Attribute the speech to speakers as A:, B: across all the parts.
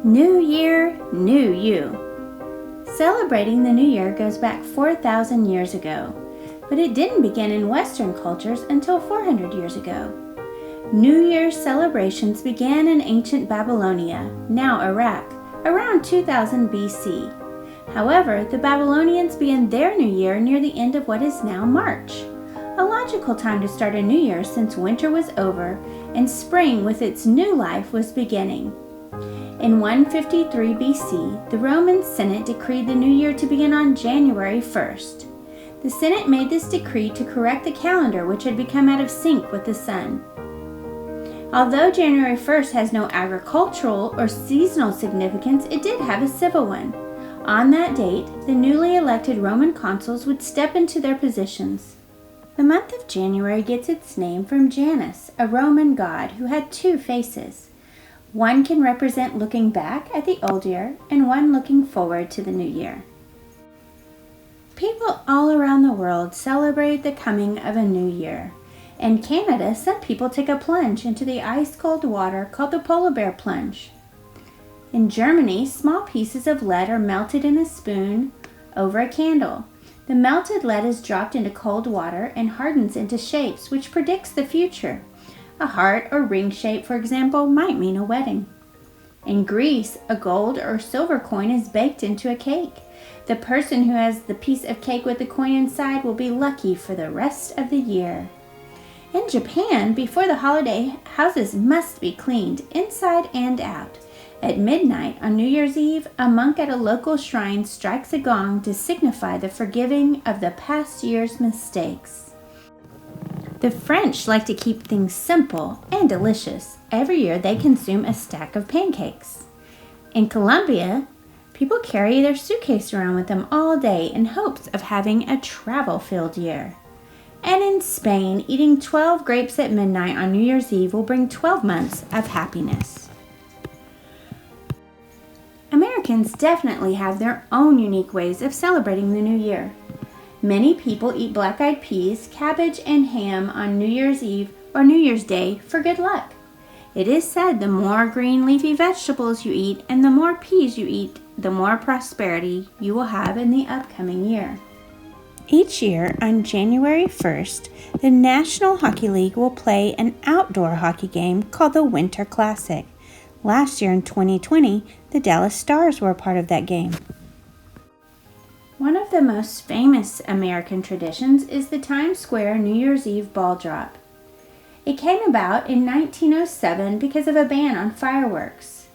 A: New Year, New You. Celebrating the New Year goes back 4,000 years ago, but it didn't begin in Western cultures until 400 years ago. New Year's celebrations began in ancient Babylonia, now Iraq, around 2000 BC. However, the Babylonians began their New Year near the end of what is now March, a logical time to start a new year since winter was over and spring with its new life was beginning. In 153 BC, the Roman Senate decreed the new year to begin on January 1st. The Senate made this decree to correct the calendar which had become out of sync with the sun. Although January 1st has no agricultural or seasonal significance, it did have a civil one. On that date, the newly elected Roman consuls would step into their positions. The month of January gets its name from Janus, a Roman god who had two faces. One can represent looking back at the old year and one looking forward to the new year. People all around the world celebrate the coming of a new year. In Canada, some people take a plunge into the ice-cold water called the polar bear plunge. In Germany, small pieces of lead are melted in a spoon over a candle. The melted lead is dropped into cold water and hardens into shapes which predicts the future. A heart or ring shape, for example, might mean a wedding. In Greece, a gold or silver coin is baked into a cake. The person who has the piece of cake with the coin inside will be lucky for the rest of the year. In Japan, before the holiday, houses must be cleaned inside and out. At midnight on New Year's Eve, a monk at a local shrine strikes a gong to signify the forgiving of the past year's mistakes. The French like to keep things simple and delicious. Every year they consume a stack of pancakes. In Colombia, people carry their suitcase around with them all day in hopes of having a travel-filled year. And in Spain, eating 12 grapes at midnight on New Year's Eve will bring 12 months of happiness. Americans definitely have their own unique ways of celebrating the new year. Many people eat black-eyed peas, cabbage, and ham on New Year's Eve or New Year's Day for good luck. It is said the more green leafy vegetables you eat and the more peas you eat, the more prosperity you will have in the upcoming year. Each year on January 1st, the National Hockey League will play an outdoor hockey game called the Winter Classic. Last year in 2020, the Dallas Stars were a part of that game. One of the most famous American traditions is the Times Square New Year's Eve ball drop. It came about in 1907 because of a ban on fireworks.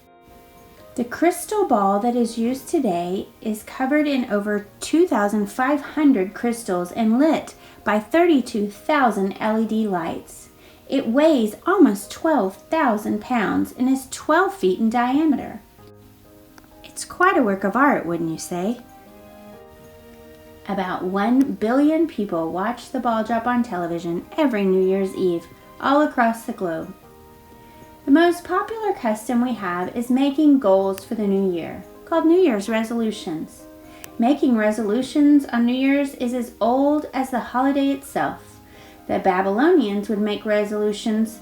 A: The crystal ball that is used today is covered in over 2,500 crystals and lit by 32,000 LED lights. It weighs almost 12,000 pounds and is 12 feet in diameter. It's quite a work of art, wouldn't you say? About 1 billion people watch the ball drop on television every New Year's Eve, all across the globe. The most popular custom we have is making goals for the new year, called New Year's resolutions. Making resolutions on New Year's is as old as the holiday itself. The Babylonians would make resolutions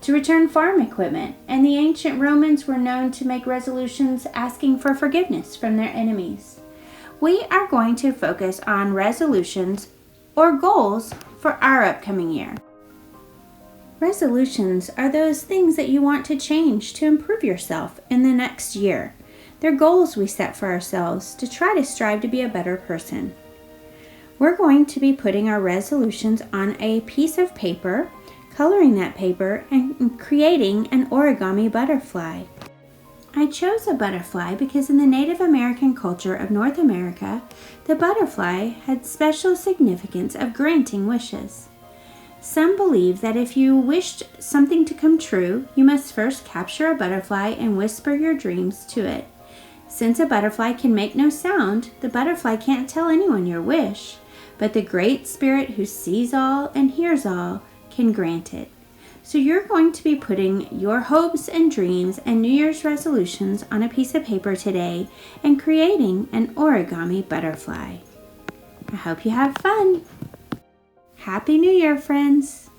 A: to return farm equipment, and the ancient Romans were known to make resolutions asking for forgiveness from their enemies. We are going to focus on resolutions or goals for our upcoming year. Resolutions are those things that you want to change to improve yourself in the next year. They're goals we set for ourselves to try to strive to be a better person. We're going to be putting our resolutions on a piece of paper, coloring that paper, and creating an origami butterfly. I chose a butterfly because in the Native American culture of North America, the butterfly had special significance of granting wishes. Some believe that if you wished something to come true, you must first capture a butterfly and whisper your dreams to it. Since a butterfly can make no sound, the butterfly can't tell anyone your wish, but the Great Spirit who sees all and hears all can grant it. So you're going to be putting your hopes and dreams and New Year's resolutions on a piece of paper today and creating an origami butterfly. I hope you have fun. Happy New Year, friends!